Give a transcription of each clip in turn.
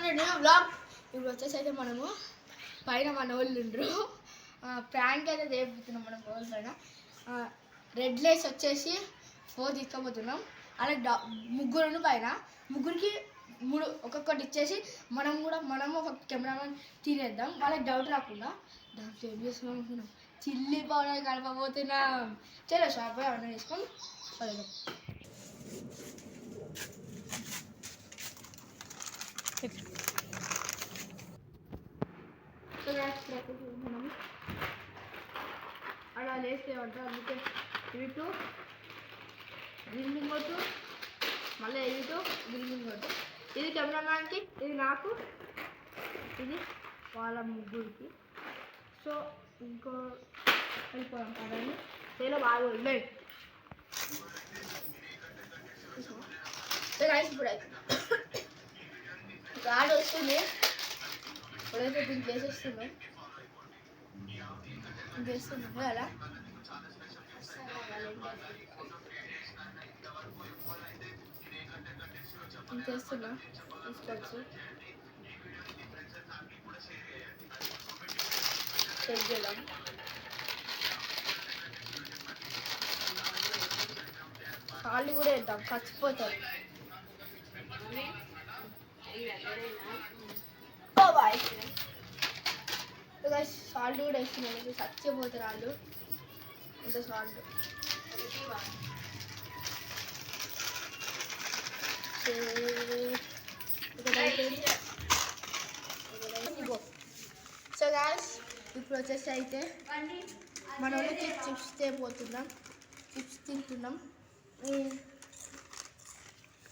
Afternoon blog. ఇప్పుడు వచ్చేసి అయితే మనము పైన మన వాళ్ళు ఉండరు ప్రాంక్ అయితే చేపుతున్నాం మనం రోజు పైన. రెడ్ లైట్స్ వచ్చేసి 4 తీసుకోబోతున్నాం. అలాగే ముగ్గురు పైన ముగ్గురికి 3 ఒక్కొక్కటి ఇచ్చేసి మనము ఒక కెమెరామెన్ తీరేద్దాం. వాళ్ళకి డౌట్ రాకుండా. దాంట్లో ఏం చేస్తున్నాం అనుకున్నాం, చిల్లీ పౌడర్ కలపబోతున్నాం. చలో షాప్ పోయి ఆర్డర్ చేసుకొని పడదాం. మనం అలా లేస్తే అంటారు, అందుకే ఇటు గ్రిల్లింగ్ కొట్టు, మళ్ళీ ఇటు గ్రిల్లింగ్ కొట్టు. ఇది కెమెరామ్యాన్కి, ఇది నాకు, ఇది వాళ్ళ ముగ్గురికి. సో ఇంకో వెళ్ళిపోయాం పదండి. తేలో బాగా వెళ్ళాయి. ఇప్పుడు గాడి వస్తుంది. ఇప్పుడైతే దీనికి వేసేస్తున్నాం అలా చేస్తున్నా. తీసుకొచ్చి చెక్ చేద్దాం. కాళ్ళు కూడా వేద్దాం, చచ్చిపోతారు. సాల్ట్ కూడా వేస్తున్నాను, చచ్చిపోతారు వాళ్ళు. ఇంత సాల్ట్ సో గాయ్స్ ఇప్పుడు వచ్చేసి అయితే మన వాళ్ళకి చిప్స్ తేపోతున్నాం, చిప్స్ తింటున్నాం.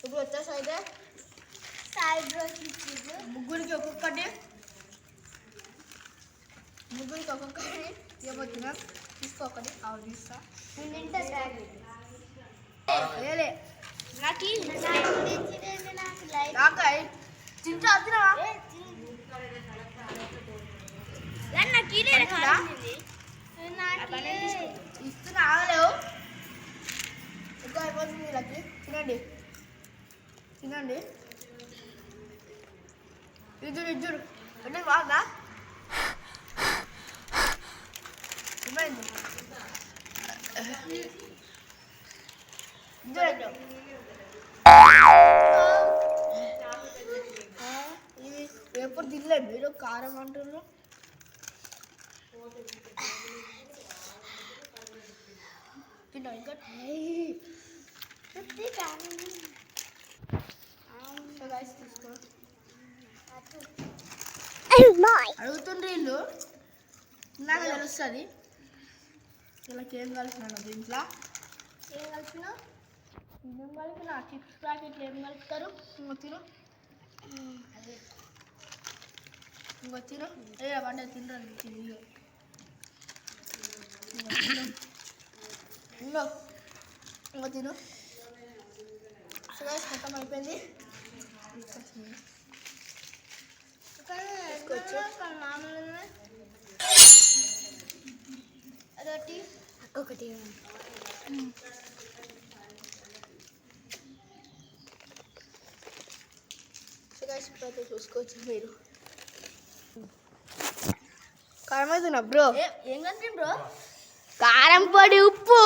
ఇప్పుడు వచ్చేసి అయితే ముగ్గురికి ఒక్కొక్కటి ఇవ్వబోతున్నాం. తీసుకోకటి అవి తీస్తా. ఇస్తున్నా ఆగలేవు, ఎక్కువ అయిపోతుంది వీళ్ళకి. తినండి తినండి. ఇద్దరు అంటే బాగా ఇది ఎప్పుడు తినలేదు మీరు, కారం అంటున్నారు. తిన్నా ఇంకా తీసుకో. అడుగుతుండ్రు వీళ్ళు, నాకు తెలుస్తుంది వీళ్ళకి ఏం కలిసినాను. దీంట్లో ఏం కలిపినా చిప్స్ ప్యాకెట్లు ఏం కలుపుతారు. ఇంకో తిను ఏ పడ్డా తినరు. ఇంకో తిను. మొత్తం అయిపోయింది. అదొకటి ఒకటి ఇప్పుడైతే చూసుకోవచ్చు మీరు. కారం అవుతున్నా బ్రో, ఏం కలిపి బ్రో? కారం పొడి, ఉప్పు,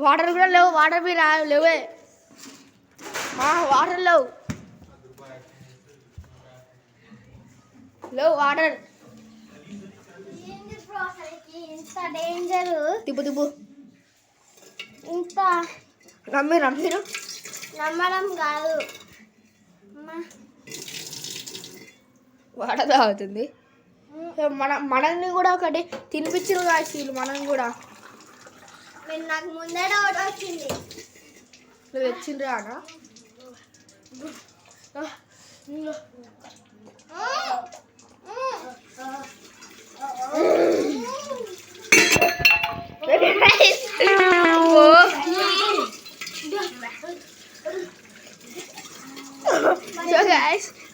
వాటర్ కూడా లేవు. వాటర్ బి లేవే, వాటర్ లేవు వాటర్. ఇంత డేంజర్. తిప్పు ఇంత మీరు నమ్మడం కాదు. వాటర్ తాగుతుంది. మనల్ని కూడా ఒకటి తినిపించరు కాశీలు. మనం కూడా నాకు ముందే డౌట్ వచ్చింది. నువ్వు వచ్చిండ్రా అన్న.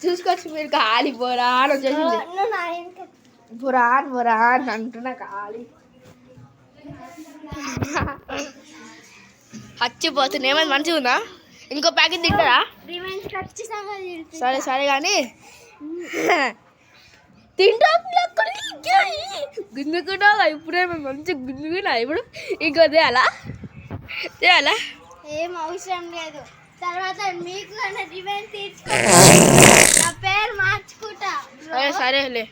చూసుకోవచ్చు మీరు. గాలి బొరాన్ వచ్చేసింది. బొరాన్ అంటున్నా గాలి. హచ్చిపోతుంది. ఏమైంది మంచిగా ఉందా? ఇంకో ప్యాకెట్ తింటారా? సరే సరే కానీ తింటా గుంజుకుంటా ఇప్పుడే మంచిగా గుంజుకున్నా. ఇప్పుడు ఇంకో చేయాలా? ఏం అవసరం లేదు. తర్వాత మీకు రివెంజ్ తీర్చుకుంటా, నా పేరు మార్చుకుంటా. సరేలే.